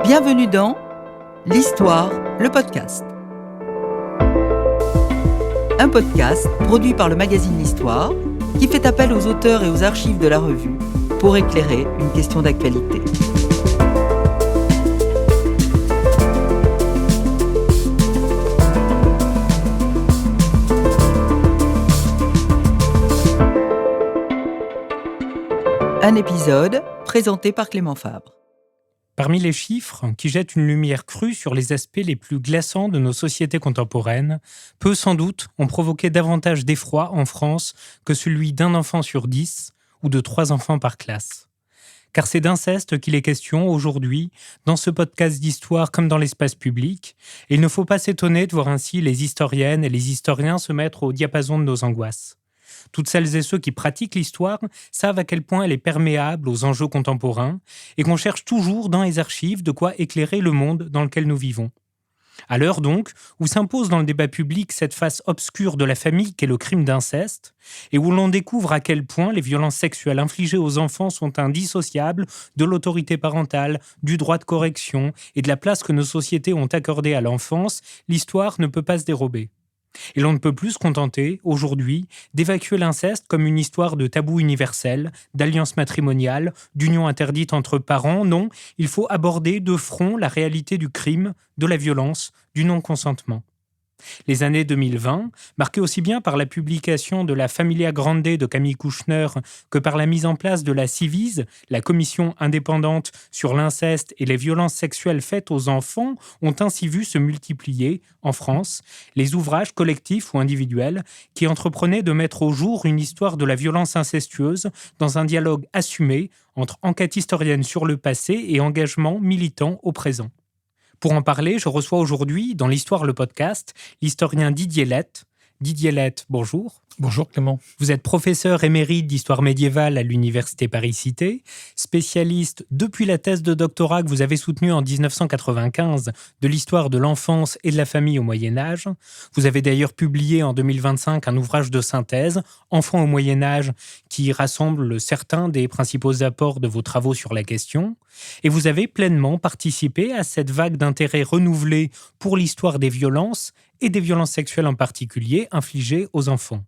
Bienvenue dans L'Histoire, le podcast. Un podcast produit par le magazine L'Histoire qui fait appel aux auteurs et aux archives de la revue pour éclairer une question d'actualité. Un épisode présenté par Clément Fabre. Parmi les chiffres qui jettent une lumière crue sur les aspects les plus glaçants de nos sociétés contemporaines, peu sans doute ont provoqué davantage d'effroi en France que celui d'un enfant sur 10 ou de 3 enfants par classe. Car c'est d'inceste qu'il est question aujourd'hui, dans ce podcast d'histoire comme dans l'espace public, et il ne faut pas s'étonner de voir ainsi les historiennes et les historiens se mettre au diapason de nos angoisses. Toutes celles et ceux qui pratiquent l'histoire savent à quel point elle est perméable aux enjeux contemporains et qu'on cherche toujours dans les archives de quoi éclairer le monde dans lequel nous vivons. À l'heure donc, où s'impose dans le débat public cette face obscure de la famille qu'est le crime d'inceste, et où l'on découvre à quel point les violences sexuelles infligées aux enfants sont indissociables de l'autorité parentale, du droit de correction et de la place que nos sociétés ont accordée à l'enfance, l'histoire ne peut pas se dérober. Et l'on ne peut plus se contenter, aujourd'hui, d'évacuer l'inceste comme une histoire de tabou universel, d'alliance matrimoniale, d'union interdite entre parents. Non, il faut aborder de front la réalité du crime, de la violence, du non-consentement. Les années 2020, marquées aussi bien par la publication de la Familia Grande de Camille Kouchner que par la mise en place de la Civise, la commission indépendante sur l'inceste et les violences sexuelles faites aux enfants, ont ainsi vu se multiplier, en France, les ouvrages collectifs ou individuels qui entreprenaient de mettre au jour une histoire de la violence incestueuse dans un dialogue assumé entre enquête historienne sur le passé et engagement militant au présent. Pour en parler, je reçois aujourd'hui, dans l'Histoire le podcast, l'historien Didier Lette. Didier Lette, bonjour. Bonjour Clément. Vous êtes professeur émérite d'histoire médiévale à l'Université Paris-Cité, spécialiste depuis la thèse de doctorat que vous avez soutenue en 1995 de l'histoire de l'enfance et de la famille au Moyen-Âge. Vous avez d'ailleurs publié en 2025 un ouvrage de synthèse, Enfants au Moyen-Âge, qui rassemble certains des principaux apports de vos travaux sur la question. Et vous avez pleinement participé à cette vague d'intérêt renouvelé pour l'histoire des violences et des violences sexuelles en particulier infligées aux enfants.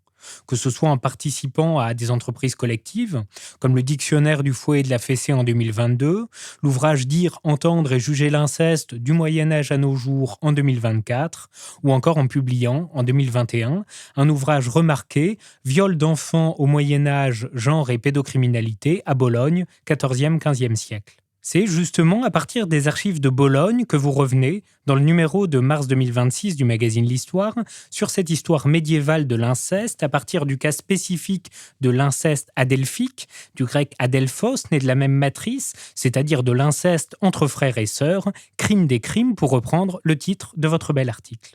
Que ce soit en participant à des entreprises collectives, comme le Dictionnaire du fouet et de la fessée en 2022, l'ouvrage Dire, entendre et juger l'inceste du Moyen-Âge à nos jours en 2024, ou encore en publiant, en 2021, un ouvrage remarqué, Viol d'enfants au Moyen-Âge, genre et pédocriminalité à Bologne, 14e-15e siècle. C'est justement à partir des archives de Bologne que vous revenez, dans le numéro de mars 2026 du magazine L'Histoire, sur cette histoire médiévale de l'inceste, à partir du cas spécifique de l'inceste adelphique, du grec adelphos, né de la même matrice, c'est-à-dire de l'inceste entre frères et sœurs, crime des crimes, pour reprendre le titre de votre bel article.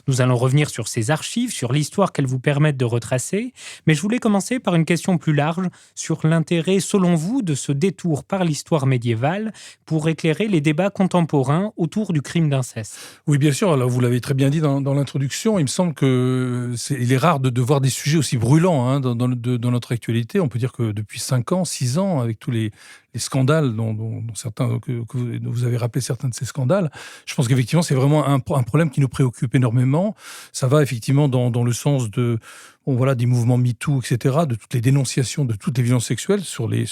Nous allons revenir sur ces archives, sur l'histoire qu'elles vous permettent de retracer, mais je voulais commencer par une question plus large sur l'intérêt, selon vous, de ce détour par l'histoire médiévale pour éclairer les débats contemporains autour du crime d'inceste. Oui, bien sûr. Alors, vous l'avez très bien dit dans l'introduction. Il me semble qu'il est rare de voir des sujets aussi brûlants dans notre actualité. On peut dire que depuis 5 ans, 6 ans, avec tous les scandales dont certains, que vous avez rappelé certains de ces scandales, je pense qu'effectivement, c'est vraiment un problème qui nous préoccupe énormément. Ça va effectivement dans le sens de des mouvements MeToo, etc., de toutes les dénonciations de toutes les violences sexuelles sur les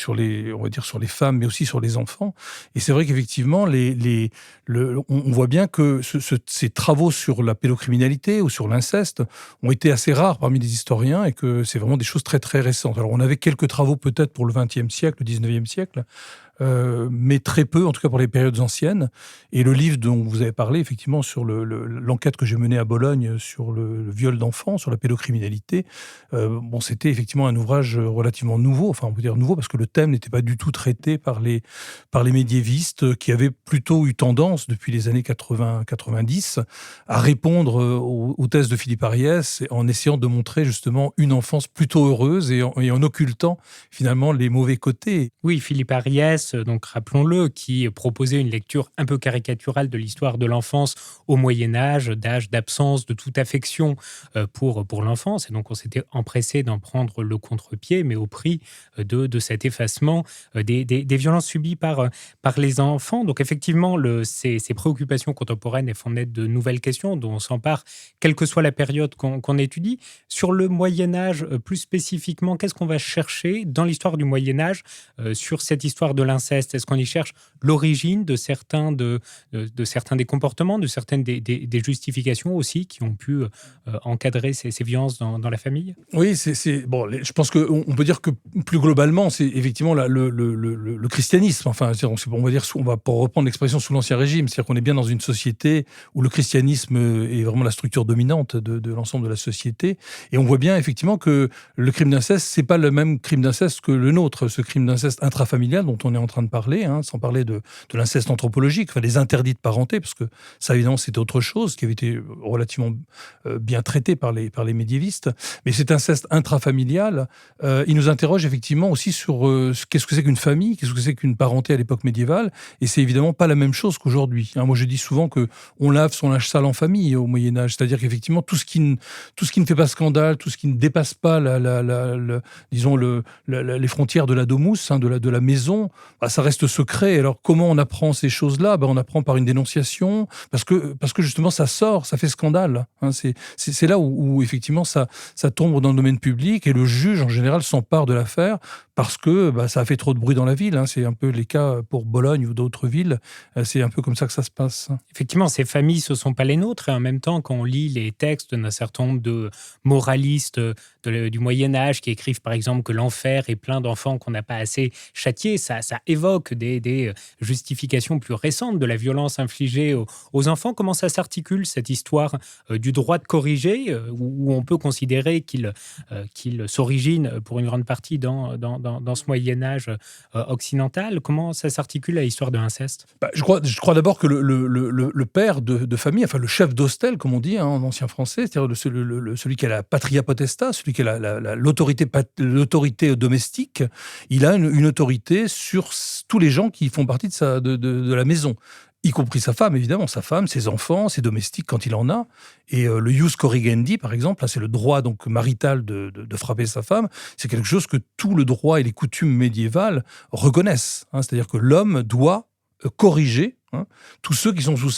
femmes, mais aussi sur les enfants. Et c'est vrai qu'effectivement, on voit bien que ces travaux sur la pédocriminalité ou sur l'inceste ont été assez rares parmi les historiens et que c'est vraiment des choses très, très récentes. Alors, on avait quelques travaux peut-être pour le XXe siècle, le XIXe siècle, mais très peu, en tout cas pour les périodes anciennes. Et le livre dont vous avez parlé, effectivement, sur l'enquête que j'ai menée à Bologne sur le viol d'enfants, sur la pédocriminalité, c'était effectivement un ouvrage relativement nouveau, enfin on peut dire nouveau parce que le thème n'était pas du tout traité par les médiévistes qui avaient plutôt eu tendance, depuis les années 80-90, à répondre aux thèses de Philippe Ariès en essayant de montrer justement une enfance plutôt heureuse et en occultant finalement les mauvais côtés. Oui, Philippe Ariès, Nassès, donc rappelons-le, qui proposait une lecture un peu caricaturale de l'histoire de l'enfance au Moyen-Âge, d'âge d'absence de toute affection pour l'enfance. Et donc, on s'était empressé d'en prendre le contre-pied, mais au prix de cet effacement des violences subies par les enfants. Donc, effectivement, ces préoccupations contemporaines elles font naître de nouvelles questions dont on s'empare, quelle que soit la période qu'on étudie. Sur le Moyen-Âge, plus spécifiquement, qu'est-ce qu'on va chercher dans l'histoire du Moyen-Âge sur cette histoire de l'inceste? Est-ce qu'on y cherche l'origine de certains des comportements, de certaines des justifications aussi qui ont pu encadrer ces violences dans la famille? Oui, bon. Je pense qu'on peut dire que plus globalement, c'est effectivement le christianisme. Enfin, on va dire, on va pour reprendre l'expression sous l'Ancien Régime, c'est-à-dire qu'on est bien dans une société où le christianisme est vraiment la structure dominante de l'ensemble de la société. Et on voit bien effectivement que le crime d'inceste, c'est pas le même crime d'inceste que le nôtre, ce crime d'inceste intrafamilial dont on est en train de parler, sans parler de l'inceste anthropologique, enfin des interdits de parenté, parce que ça évidemment c'était autre chose qui avait été relativement bien traité par les médiévistes. Mais cet inceste intrafamilial, il nous interroge effectivement aussi sur qu'est-ce que c'est qu'une famille, qu'est-ce que c'est qu'une parenté à l'époque médiévale, et c'est évidemment pas la même chose qu'aujourd'hui. Moi je dis souvent que on lave son linge sale en famille au Moyen-Âge, c'est-à-dire qu'effectivement tout ce qui ne fait pas scandale, tout ce qui ne dépasse pas disons les frontières de la domus, de la maison, ça reste secret. Alors comment on apprend ces choses-là? On apprend par une dénonciation, parce que justement ça sort, ça fait scandale. C'est là où effectivement ça tombe dans le domaine public et le juge en général s'empare de l'affaire parce que ça a fait trop de bruit dans la ville. C'est un peu les cas pour Bologne ou d'autres villes. C'est un peu comme ça que ça se passe. Effectivement, ces familles, ce ne sont pas les nôtres. Et en même temps, quand on lit les textes d'un certain nombre de moralistes du Moyen-Âge qui écrivent par exemple que l'enfer est plein d'enfants qu'on n'a pas assez châtiés, ça évoque des justifications plus récentes de la violence infligée aux enfants. Comment ça s'articule, cette histoire du droit de corriger, où on peut considérer qu'il s'origine pour une grande partie dans ce Moyen-Âge occidental? Comment ça s'articule à l'histoire de l'inceste? Je crois d'abord que le père de famille, enfin le chef d'hostel, comme on dit en ancien français, c'est-à-dire celui qui a la patria potestas, celui qui a l'autorité domestique, il a une autorité sur tous les gens qui font partie de la maison, y compris sa femme, évidemment, sa femme, ses enfants, ses domestiques quand il en a. Et le ius corrigendi, par exemple, là, c'est le droit donc marital de frapper sa femme. C'est quelque chose que tout le droit et les coutumes médiévales reconnaissent. C'est-à-dire que l'homme doit corriger tous ceux qui sont sous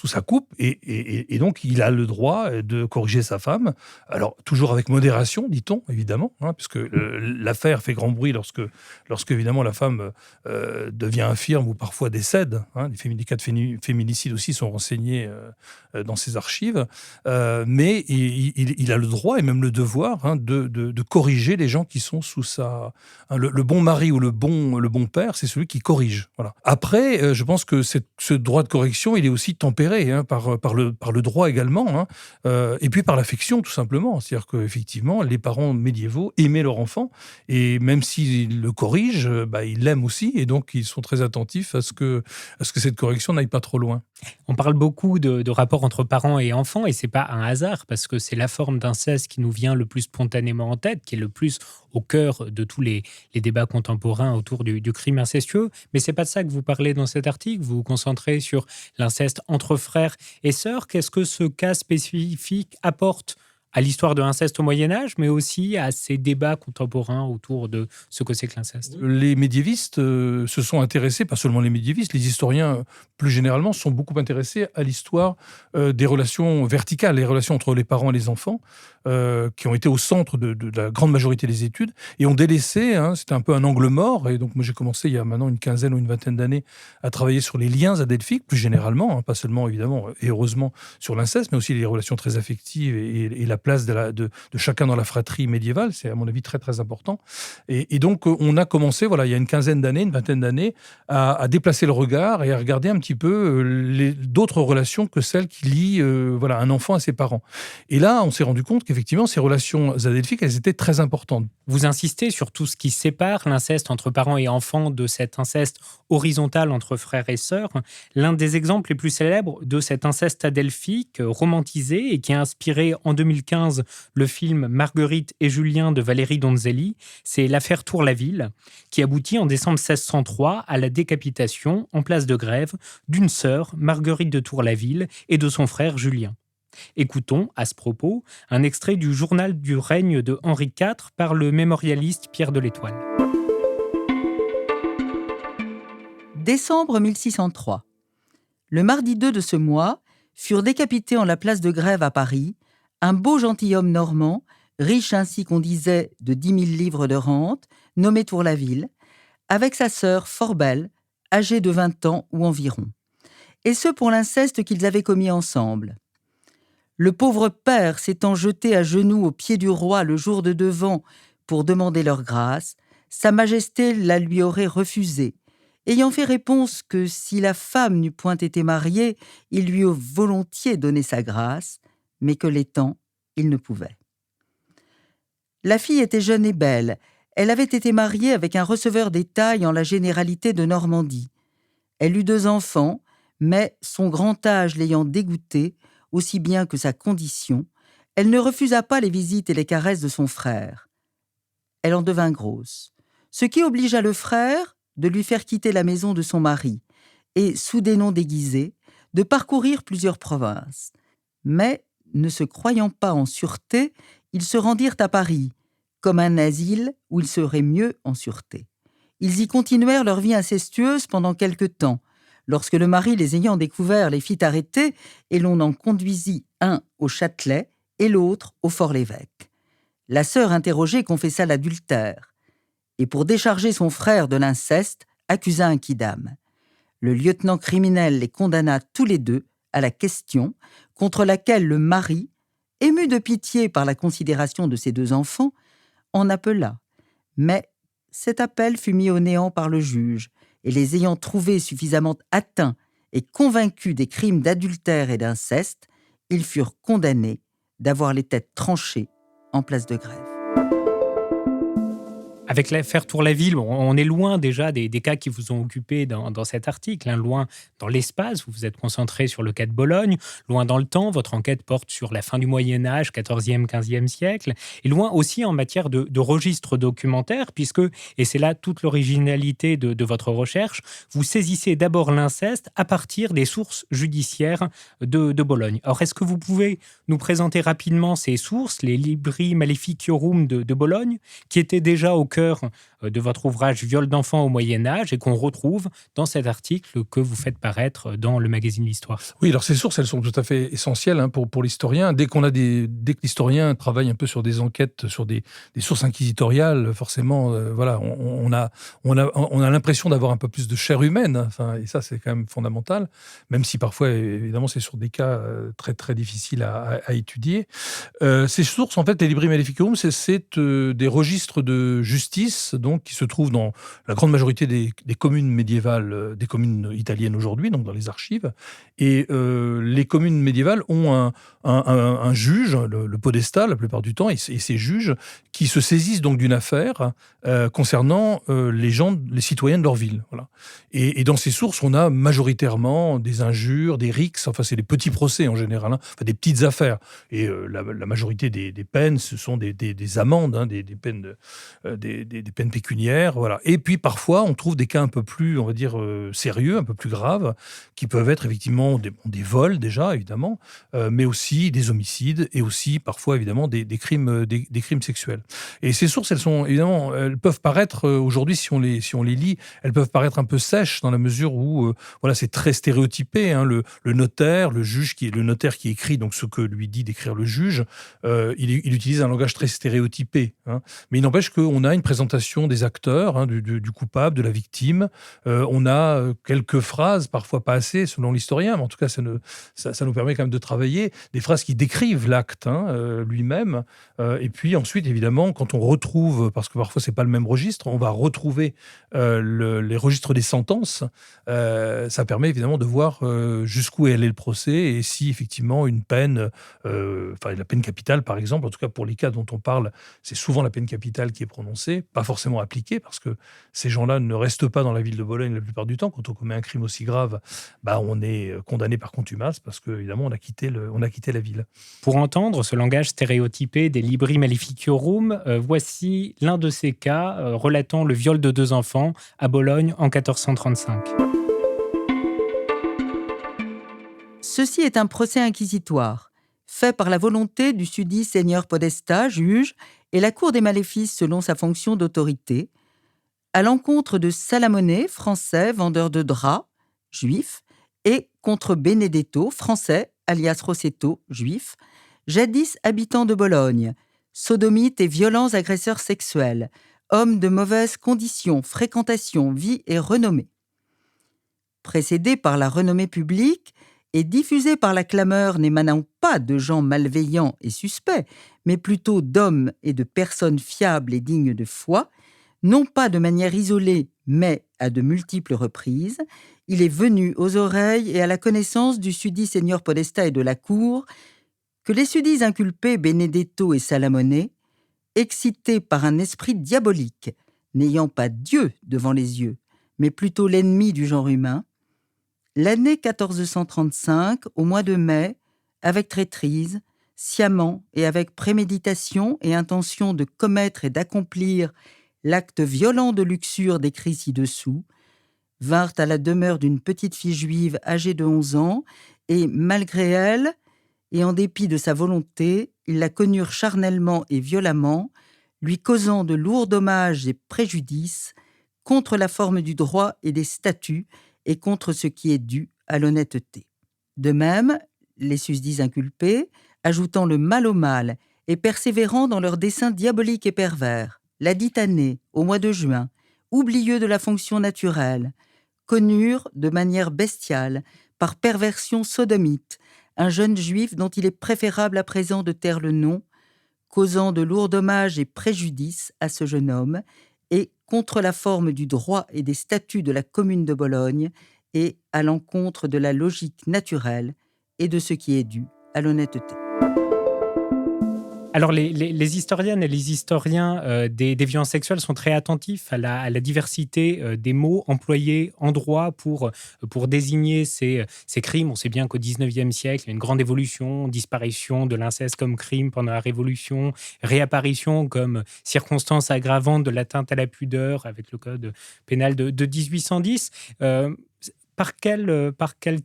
sa coupe, et donc il a le droit de corriger sa femme. Alors, toujours avec modération, dit-on, évidemment, puisque l'affaire fait grand bruit lorsque évidemment, la femme devient infirme ou parfois décède. Les cas de féminicide aussi sont renseignés dans ses archives. Mais il a le droit et même le devoir de corriger les gens qui sont sous sa... Le bon mari ou le bon père, c'est celui qui corrige. Voilà. Après, je pense que ce droit de correction, il est aussi tempéré par le droit également, et puis par l'affection, tout simplement. C'est-à-dire qu'effectivement, les parents médiévaux aimaient leur enfant, et même s'ils le corrigent, ils l'aiment aussi, et donc ils sont très attentifs à ce que cette correction n'aille pas trop loin. On parle beaucoup de rapports entre parents et enfants, et c'est pas un hasard, parce que c'est la forme d'inceste qui nous vient le plus spontanément en tête, qui est le plus au cœur de tous les débats contemporains autour du crime incestueux. Mais c'est pas de ça que vous parlez dans cet article. Vous vous concentrez sur l'inceste entre frères et sœurs. Qu'est-ce que ce cas spécifique apporte à l'histoire de l'inceste au Moyen-Âge, mais aussi à ces débats contemporains autour de ce que c'est que l'inceste? Les médiévistes se sont intéressés, pas seulement les médiévistes, les historiens plus généralement sont beaucoup intéressés à l'histoire des relations verticales, les relations entre les parents et les enfants, qui ont été au centre de la grande majorité des études, et ont délaissé, c'était un peu un angle mort, et donc moi j'ai commencé il y a maintenant une quinzaine ou une vingtaine d'années à travailler sur les liens adelphiques, plus généralement, pas seulement évidemment et heureusement sur l'inceste, mais aussi les relations très affectives et la place de chacun dans la fratrie médiévale, c'est à mon avis très très important. Et donc on a commencé, il y a une quinzaine d'années, une vingtaine d'années, à déplacer le regard et à regarder un petit peu d'autres relations que celles qui lient un enfant à ses parents. Et là, on s'est rendu compte qu'effectivement, ces relations adelphiques, elles étaient très importantes. Vous insistez sur tout ce qui sépare l'inceste entre parents et enfants de cet inceste horizontal entre frères et sœurs. L'un des exemples les plus célèbres de cet inceste adelphique romantisé et qui a inspiré en 2015 2015 le film Marguerite et Julien de Valérie Donzelli. C'est l'affaire Tour-la-Ville qui aboutit en décembre 1603 à la décapitation en place de Grève d'une sœur, Marguerite de Tour-la-Ville, et de son frère Julien. Écoutons, à ce propos, un extrait du journal du règne de Henri IV par le mémorialiste Pierre de l'Étoile. Décembre 1603. Le mardi 2 de ce mois, furent décapités en la place de Grève à Paris un beau gentilhomme normand, riche ainsi qu'on disait de 10 000 livres de rente, nommé Tour-la-Ville, avec sa sœur fort belle, âgée de 20 ans ou environ, et ce pour l'inceste qu'ils avaient commis ensemble. Le pauvre père s'étant jeté à genoux aux pieds du roi le jour de devant pour demander leur grâce, Sa Majesté la lui aurait refusée, ayant fait réponse que si la femme n'eût point été mariée, il lui eût volontiers donné sa grâce, mais que l'étant, il ne pouvait. La fille était jeune et belle. Elle avait été mariée avec un receveur des tailles en la généralité de Normandie. Elle eut 2 enfants, mais son grand âge l'ayant dégoûtée, aussi bien que sa condition, elle ne refusa pas les visites et les caresses de son frère. Elle en devint grosse, ce qui obligea le frère de lui faire quitter la maison de son mari et, sous des noms déguisés, de parcourir plusieurs provinces. Mais, ne se croyant pas en sûreté, ils se rendirent à Paris, comme un asile où ils seraient mieux en sûreté. Ils y continuèrent leur vie incestueuse pendant quelque temps, lorsque le mari, les ayant découverts, les fit arrêter et l'on en conduisit un au Châtelet et l'autre au Fort-l'Évêque. La sœur interrogée confessa l'adultère et pour décharger son frère de l'inceste, accusa un quidam. Le lieutenant criminel les condamna tous les 2 à la question, contre laquelle le mari, ému de pitié par la considération de ses 2 enfants, en appela. Mais cet appel fut mis au néant par le juge, et les ayant trouvés suffisamment atteints et convaincus des crimes d'adultère et d'inceste, ils furent condamnés d'avoir les têtes tranchées en place de Grève. Avec l'affaire Tour-la-Ville, on est loin déjà des cas qui vous ont occupé dans cet article, hein, loin dans l'espace, vous vous êtes concentré sur le cas de Bologne, loin dans le temps, votre enquête porte sur la fin du Moyen-Âge, 14e, 15e siècle, et loin aussi en matière de registre documentaire, puisque, et c'est là toute l'originalité de votre recherche, vous saisissez d'abord l'inceste à partir des sources judiciaires de Bologne. Alors, est-ce que vous pouvez nous présenter rapidement ces sources, les Libri Maleficiorum de Bologne, qui étaient déjà au cœur de votre ouvrage Viol d'enfants au Moyen-Âge et qu'on retrouve dans cet article que vous faites paraître dans le magazine L'Histoire. Oui, alors ces sources, elles sont tout à fait essentielles pour l'historien. Dès que l'historien travaille un peu sur des enquêtes, sur des sources inquisitoriales, forcément, voilà, on a l'impression d'avoir un peu plus de chair humaine. Enfin, et ça, c'est quand même fondamental, même si parfois, évidemment, c'est sur des cas très, très difficiles à étudier. Ces sources, en fait, les Libri Maleficarum, c'est des registres de justice, donc, qui se trouvent dans la grande majorité des communes médiévales, des communes italiennes aujourd'hui, donc dans les archives. Et les communes médiévales ont un juge, le podestat la plupart du temps, et ces juges qui se saisissent donc d'une affaire concernant les citoyens de leur ville. Voilà. Et dans ces sources, on a majoritairement des injures, des rixes, enfin c'est des petits procès en général, hein, enfin des petites affaires. Et la majorité des peines, ce sont des amendes, hein, des peines des peines pécuniaires, voilà. Et puis parfois, on trouve des cas un peu plus, on va dire, sérieux, un peu plus graves, qui peuvent être effectivement des vols déjà, évidemment, mais aussi des homicides et aussi parfois, évidemment, des crimes sexuels. Et ces sources, elles peuvent paraître, aujourd'hui, si on les lit, elles peuvent paraître un peu sèches dans la mesure où, voilà, c'est très stéréotypé, hein, le notaire, le notaire qui écrit donc ce que lui dit d'écrire le juge, il utilise un langage très stéréotypé, hein. Mais il n'empêche qu'on a une présentation des acteurs, hein, du coupable, de la victime. On a quelques phrases, parfois pas assez selon l'historien, mais en tout cas ça nous permet quand même de travailler, des phrases qui décrivent l'acte, hein, lui-même. Et puis ensuite, évidemment, quand on retrouve, parce que parfois c'est pas le même registre, on va retrouver les registres des sentences. Ça permet évidemment de voir jusqu'où est allé le procès et si effectivement une peine, la peine capitale par exemple, en tout cas pour les cas dont on parle, c'est souvent la peine capitale qui est prononcée. prononcées, pas forcément appliquées, parce que ces gens-là ne restent pas dans la ville de Bologne la plupart du temps. Quand on commet un crime aussi grave, on est condamné par contumace, parce qu'évidemment, on a quitté la ville. Pour entendre ce langage stéréotypé des libri maleficiorum, voici l'un de ces cas relatant le viol de 2 enfants à Bologne en 1435. Ceci est un procès inquisitoire, fait par la volonté du susdit seigneur Podesta, juge, et la cour des maléfices selon sa fonction d'autorité, à l'encontre de Salamone, français, vendeur de draps, juif, et contre Benedetto, français, alias Rossetto, juif, jadis habitant de Bologne, sodomites et violents agresseurs sexuels, hommes de mauvaises conditions, fréquentation, vie et renommée. Précédé par la renommée publique et diffusé par la clameur n'émanant pas de gens malveillants et suspects, mais plutôt d'hommes et de personnes fiables et dignes de foi, non pas de manière isolée, mais à de multiples reprises, il est venu aux oreilles et à la connaissance du susdit seigneur Podesta et de la cour que les susdits inculpés Benedetto et Salamone, excités par un esprit diabolique, n'ayant pas Dieu devant les yeux, mais plutôt l'ennemi du genre humain, l'année 1435, au mois de mai, avec traîtrise, sciemment et avec préméditation et intention de commettre et d'accomplir l'acte violent de luxure décrit ci-dessous, vinrent à la demeure d'une petite fille juive âgée de 11 ans, et malgré elle, et en dépit de sa volonté, ils la connurent charnellement et violemment, lui causant de lourds dommages et préjudices contre la forme du droit et des statuts, et contre ce qui est dû à l'honnêteté. De même, les susdits inculpés, ajoutant le mal au mal et persévérant dans leurs desseins diaboliques et pervers, la dite année, au mois de juin, oublieux de la fonction naturelle, connurent de manière bestiale, par perversion sodomite, un jeune juif dont il est préférable à présent de taire le nom, causant de lourds dommages et préjudices à ce jeune homme, et contre la forme du droit et des statuts de la commune de Bologne, et à l'encontre de la logique naturelle et de ce qui est dû à l'honnêteté. Alors, les historiennes et les historiens des violences sexuelles sont très attentifs à la diversité des mots employés en droit pour désigner ces crimes. On sait bien qu'au XIXe siècle, il y a une grande évolution, disparition de l'inceste comme crime pendant la Révolution, réapparition comme circonstance aggravante de l'atteinte à la pudeur avec le code pénal de 1810. Par quel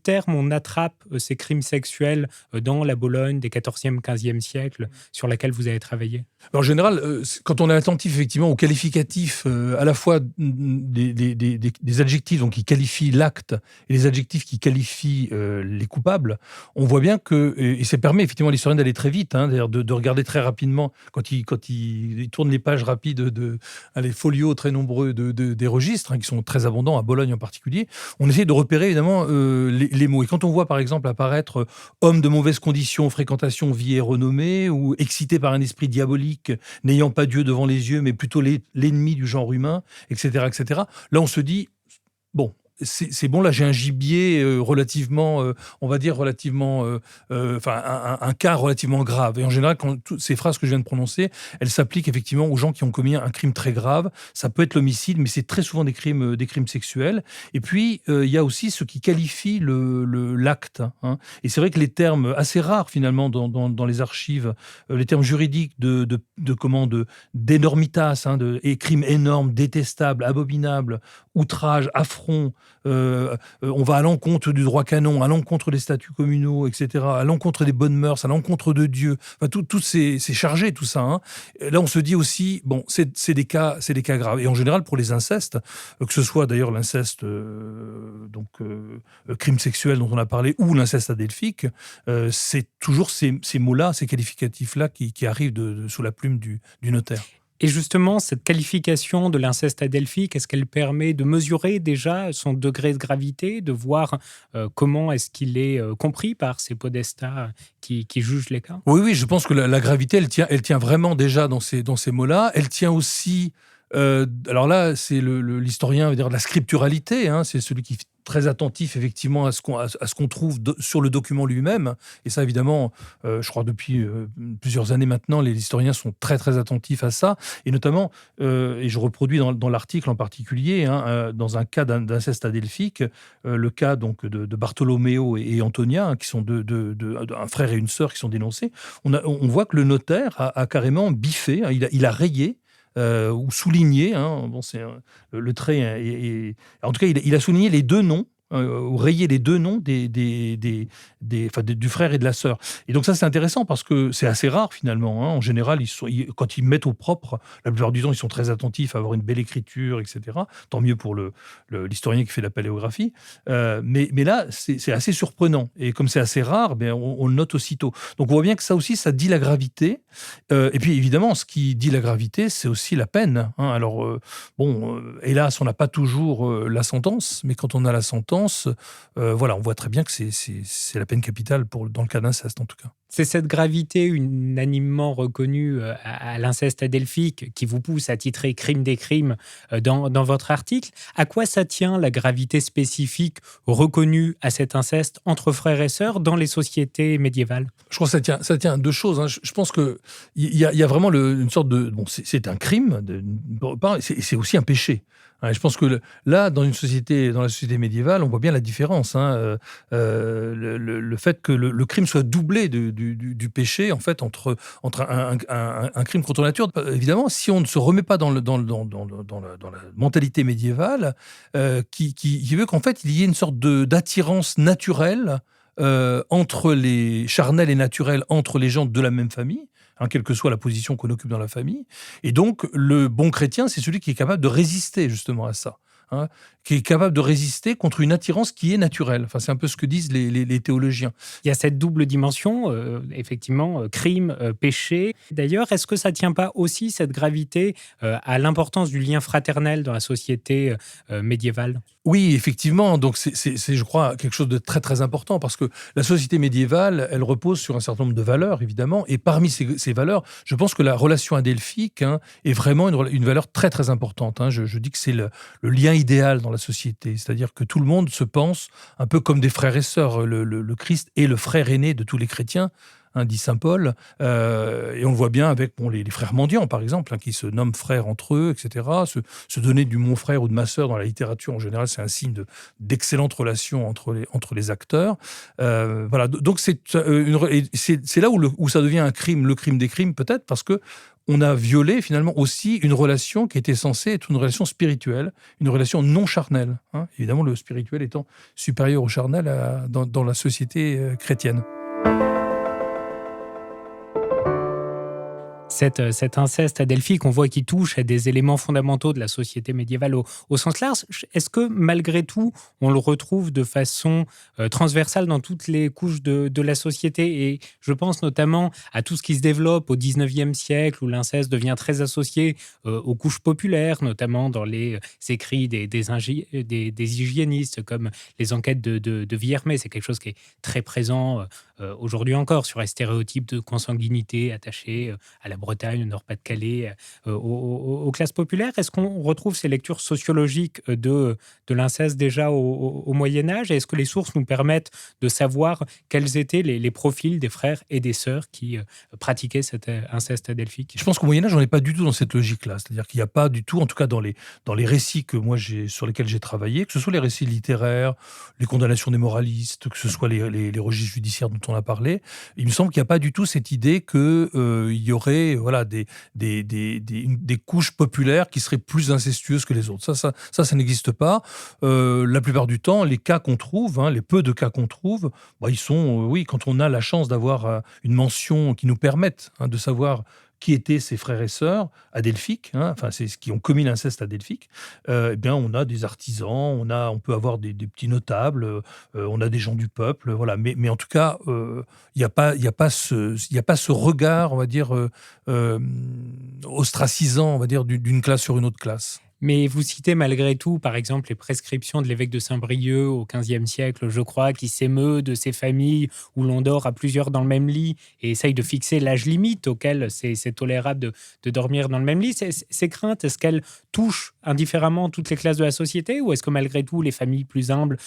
terme on attrape ces crimes sexuels dans la Bologne des XIVe, XVe siècles sur laquelle vous avez travaillé ? En général, quand on est attentif effectivement aux qualificatifs, à la fois des adjectifs donc, qui qualifient l'acte et les adjectifs qui qualifient les coupables, on voit bien que, et ça permet effectivement à l'historien d'aller très vite, d'ailleurs de regarder très rapidement, quand il tourne les pages rapides, les folios très nombreux des registres, qui sont très abondants, à Bologne en particulier, on essaie de repérer évidemment les mots. Et quand on voit par exemple apparaître homme de mauvaise condition, fréquentation, vie et renommée, ou excité par un esprit diabolique, n'ayant pas Dieu devant les yeux, mais plutôt l'ennemi du genre humain, etc., etc. Là, on se dit, bon, c'est bon, là, j'ai un gibier relativement, on va dire relativement, un cas relativement grave. Et en général, quand toutes ces phrases que je viens de prononcer, elles s'appliquent effectivement aux gens qui ont commis un crime très grave. Ça peut être l'homicide, mais c'est très souvent des crimes sexuels. Et puis, il y a aussi ce qui qualifie l'acte. Et c'est vrai que les termes assez rares, finalement, dans les archives, les termes juridiques d'énormitas, et crimes énormes, détestables, abominables, outrage, affront, on va à l'encontre du droit canon, à l'encontre des statuts communaux, etc., à l'encontre des bonnes mœurs, à l'encontre de Dieu. Enfin, tout c'est chargé, tout ça. Là, on se dit aussi, bon, c'est des cas graves. Et en général, pour les incestes, que ce soit d'ailleurs l'inceste, crime sexuel dont on a parlé, ou l'inceste adelphique, c'est toujours ces mots-là, ces qualificatifs-là qui arrivent sous la plume du notaire. Et justement, cette qualification de l'inceste adelphique, est-ce qu'elle permet de mesurer déjà son degré de gravité, de voir comment est-ce qu'il est compris par ces podestats qui jugent les cas ? Oui, je pense que la gravité, elle tient vraiment déjà dans ces mots-là. Elle tient aussi Alors là, c'est l'historien, on va dire, de la scripturalité, hein, c'est celui qui est très attentif effectivement à ce qu'on trouve sur le document lui-même. Et ça, évidemment, je crois depuis plusieurs années maintenant, les historiens sont très très attentifs à ça. Et notamment, et je reproduis dans l'article en particulier, hein, dans un cas d'inceste adelphique, le cas donc de Bartholoméo et Antonia, hein, qui sont un frère et une sœur qui sont dénoncés. On voit que le notaire a carrément biffé, hein, il a rayé ou souligné, hein, bon, le trait en tout cas, il a souligné les deux noms, ou rayé les deux noms du frère et de la sœur. Et donc ça, c'est intéressant parce que c'est assez rare finalement, hein. En général, quand ils mettent au propre, la plupart du temps, ils sont très attentifs à avoir une belle écriture, etc. Tant mieux pour l'historien qui fait la paléographie. Mais là, c'est assez surprenant. Et comme c'est assez rare, ben, on le note aussitôt. Donc on voit bien que ça aussi, ça dit la gravité. Et puis évidemment, ce qui dit la gravité, c'est aussi la peine, hein. Alors, hélas, on n'a pas toujours la sentence, mais quand on a la sentence, voilà, on voit très bien que c'est la peine capitale dans le cas d'inceste, en tout cas. C'est cette gravité unanimement reconnue à l'inceste adelphique qui vous pousse à titrer Crime des crimes dans votre article. À quoi ça tient la gravité spécifique reconnue à cet inceste entre frères et sœurs dans les sociétés médiévales? Je crois que ça tient à deux choses, hein. Je pense qu'il y a vraiment une sorte de... Bon, c'est un crime, c'est aussi un péché. Ouais, je pense que là, dans la société médiévale, on voit bien la différence, hein. Le fait que le crime soit doublé du péché, en fait, entre un crime contre la nature. Évidemment, si on ne se remet pas dans la mentalité médiévale, qui veut qu'en fait, il y ait une sorte d'attirance naturelle entre les charnels et naturels entre les gens de la même famille, hein, quelle que soit la position qu'on occupe dans la famille. Et donc, le bon chrétien, c'est celui qui est capable de résister justement à ça, hein, qui est capable de résister contre une attirance qui est naturelle. Enfin, c'est un peu ce que disent les théologiens. Il y a cette double dimension, effectivement, crime, péché. D'ailleurs, est-ce que ça ne tient pas aussi, cette gravité, à l'importance du lien fraternel dans la société médiévale? Oui, effectivement. Donc, c'est, je crois, quelque chose de très, très important parce que la société médiévale, elle repose sur un certain nombre de valeurs, évidemment. Et parmi ces valeurs, je pense que la relation adelphique, hein, est vraiment une valeur très, très importante, hein. Je dis que c'est le lien idéal dans la société. C'est-à-dire que tout le monde se pense un peu comme des frères et sœurs. Le Christ est le frère aîné de tous les chrétiens, hein, dit saint Paul. Et on le voit bien avec les frères mendiants, par exemple, hein, qui se nomment frères entre eux, etc. Se donner du mon frère ou de ma sœur dans la littérature, en général, c'est un signe d'excellentes relations entre les acteurs. Voilà. Donc, c'est là où ça devient un crime, le crime des crimes, peut-être, parce que on a violé finalement aussi une relation qui était censée être une relation spirituelle, une relation non charnelle, hein. Évidemment, le spirituel étant supérieur au charnel dans la société chrétienne. Cet inceste adelphique, on voit qu'il touche à des éléments fondamentaux de la société médiévale au sens large. Est-ce que, malgré tout, on le retrouve de façon transversale dans toutes les couches de la société? Et je pense notamment à tout ce qui se développe au XIXe siècle, où l'inceste devient très associé aux couches populaires, notamment dans les écrits des hygiénistes, comme les enquêtes de Villermé. C'est quelque chose qui est très présent aujourd'hui encore, sur les stéréotypes de consanguinité attachés à la Bretagne, au Nord-Pas-de-Calais, aux classes populaires. Est-ce qu'on retrouve ces lectures sociologiques de l'inceste déjà au Moyen-Âge? Est-ce que les sources nous permettent de savoir quels étaient les profils des frères et des sœurs qui pratiquaient cet inceste adelphique? Je pense qu'au Moyen-Âge, on n'est pas du tout dans cette logique-là. C'est-à-dire qu'il n'y a pas du tout, en tout cas dans les récits sur lesquels j'ai travaillé, que ce soit les récits littéraires, les condamnations des moralistes, que ce soit les registres judiciaires dont on a parlé, il me semble qu'il n'y a pas du tout cette idée qu'il y aurait des couches populaires qui seraient plus incestueuses que les autres. Ça n'existe pas. La plupart du temps, les cas qu'on trouve, hein, les peu de cas qu'on trouve, ils sont, oui, quand on a la chance d'avoir une mention qui nous permette, hein, de savoir qui étaient ses frères et sœurs adelphiques, hein, enfin c'est ce qui ont commis l'inceste adelphique, eh bien on a des artisans, on peut avoir des petits notables, on a des gens du peuple, voilà. Mais en tout cas, il y a pas ce regard, on va dire, ostracisant, on va dire, d'une classe sur une autre classe. Mais vous citez malgré tout, par exemple, les prescriptions de l'évêque de Saint-Brieuc au XVe siècle, je crois, qui s'émeut de ces familles où l'on dort à plusieurs dans le même lit et essaye de fixer l'âge limite auquel c'est tolérable de dormir dans le même lit. Ces craintes, est-ce qu'elles touchent indifféremment toutes les classes de la société ou est-ce que malgré tout, les familles plus humbles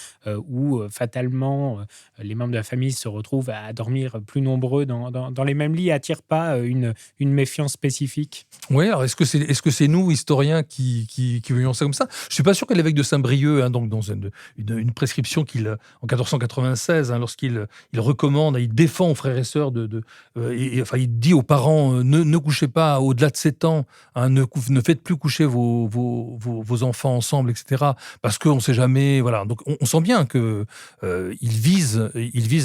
où fatalement les membres de la famille se retrouvent à dormir plus nombreux dans les mêmes lits n'attirent pas une méfiance spécifique? Oui, alors est-ce que c'est nous, historiens, qui voyons ça comme ça? Je ne suis pas sûr que l'évêque de Saint-Brieuc, donc dans une prescription en 1496, lorsqu'il recommande, il défend aux frères et sœurs, il dit aux parents, ne couchez pas au-delà de 7 ans, ne faites plus coucher vos enfants ensemble, etc. Parce qu'on ne sait jamais. Voilà. Donc on sent bien qu'il vise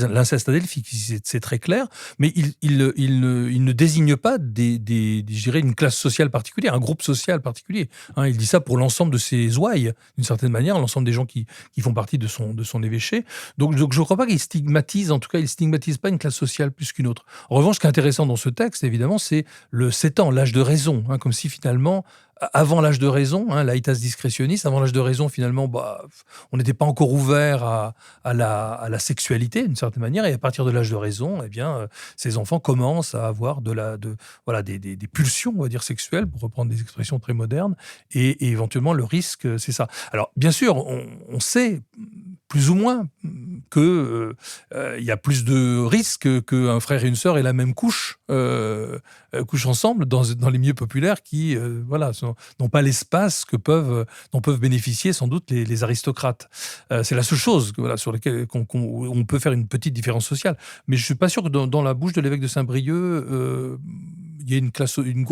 l'inceste adelphique, c'est très clair, mais il ne désigne pas je dirais, une classe sociale particulière, un groupe social particulier. Il dit ça pour l'ensemble de ses ouailles, d'une certaine manière, l'ensemble des gens qui font partie de son évêché. Donc je ne crois pas qu'il stigmatise, en tout cas, il ne stigmatise pas une classe sociale plus qu'une autre. En revanche, ce qui est intéressant dans ce texte, évidemment, c'est le 7 ans, l'âge de raison, comme si finalement, avant l'âge de raison, l'aetas discretionis, avant l'âge de raison, finalement, on n'était pas encore ouvert à la sexualité, d'une certaine manière, et à partir de l'âge de raison, ces enfants commencent à avoir des pulsions, on va dire, sexuelles, pour reprendre des expressions très modernes, et éventuellement, le risque, c'est ça. Alors, bien sûr, on sait plus ou moins qu'il y a plus de risques qu'un frère et une sœur aient la même couche ensemble dans les milieux populaires qui n'ont pas l'espace dont peuvent bénéficier sans doute les aristocrates. C'est la seule chose sur laquelle on peut faire une petite différence sociale. Mais je ne suis pas sûr que dans la bouche de l'évêque de Saint-Brieuc, il y ait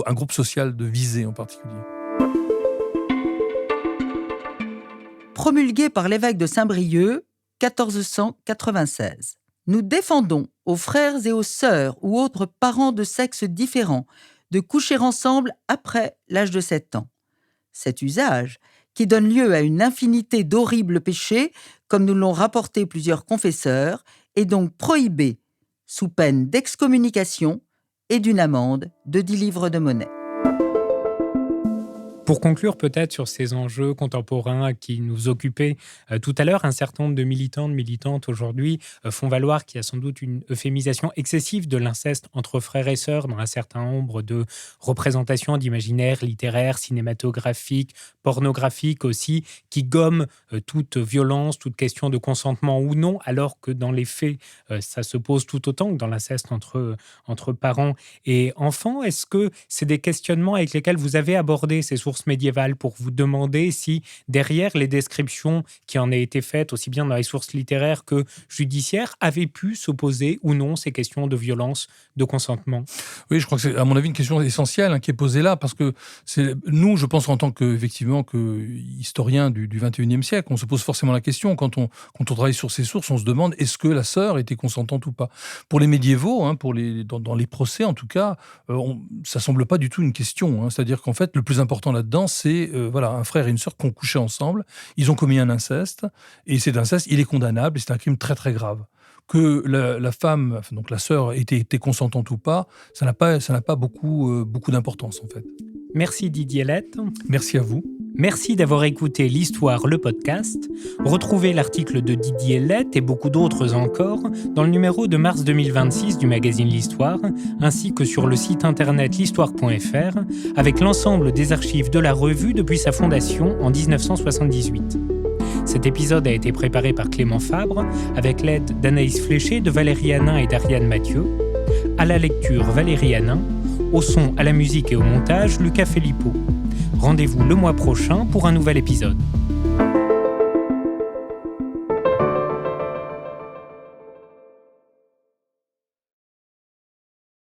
un groupe social de visée en particulier. Promulgué par l'évêque de Saint-Brieuc, 1496. Nous défendons aux frères et aux sœurs ou autres parents de sexe différent de coucher ensemble après l'âge de 7 ans. Cet usage, qui donne lieu à une infinité d'horribles péchés, comme nous l'ont rapporté plusieurs confesseurs, est donc prohibé sous peine d'excommunication et d'une amende de 10 livres de monnaie. Pour conclure peut-être sur ces enjeux contemporains qui nous occupaient tout à l'heure, un certain nombre de militants, de militantes aujourd'hui font valoir qu'il y a sans doute une euphémisation excessive de l'inceste entre frères et sœurs dans un certain nombre de représentations d'imaginaire littéraire, cinématographique, pornographique aussi, qui gomment toute violence, toute question de consentement ou non, alors que dans les faits, ça se pose tout autant que dans l'inceste entre parents et enfants. Est-ce que c'est des questionnements avec lesquels vous avez abordé ces sources médiévales pour vous demander si derrière les descriptions qui en aient été faites, aussi bien dans les sources littéraires que judiciaires, avaient pu s'opposer ou non ces questions de violence, de consentement? Oui, je crois que c'est, à mon avis, une question essentielle qui est posée là, parce que nous, je pense, en tant que historien du XXIe siècle, on se pose forcément la question, quand on travaille sur ces sources, on se demande est-ce que la sœur était consentante ou pas. Pour les médiévaux, dans les procès en tout cas, ça semble pas du tout une question. C'est-à-dire qu'en fait, le plus important là-dedans, c'est un frère et une sœur qui ont couché ensemble, ils ont commis un inceste, et cet inceste, il est condamnable, et c'est un crime très très grave. Que la femme, donc la sœur, était consentante ou pas, ça n'a pas beaucoup d'importance en fait. Merci Didier Lett. Merci à vous. Merci d'avoir écouté l'Histoire, le podcast. Retrouvez l'article de Didier Lett et beaucoup d'autres encore dans le numéro de mars 2026 du magazine L'Histoire, ainsi que sur le site internet l'histoire.fr, avec l'ensemble des archives de la revue depuis sa fondation en 1978. Cet épisode a été préparé par Clément Fabre, avec l'aide d'Anaïs Fléché, de Valérie Hanin et d'Ariane Mathieu. À la lecture, Valérie Hanin. Au son, à la musique et au montage, Lucas Filippo. Rendez-vous le mois prochain pour un nouvel épisode.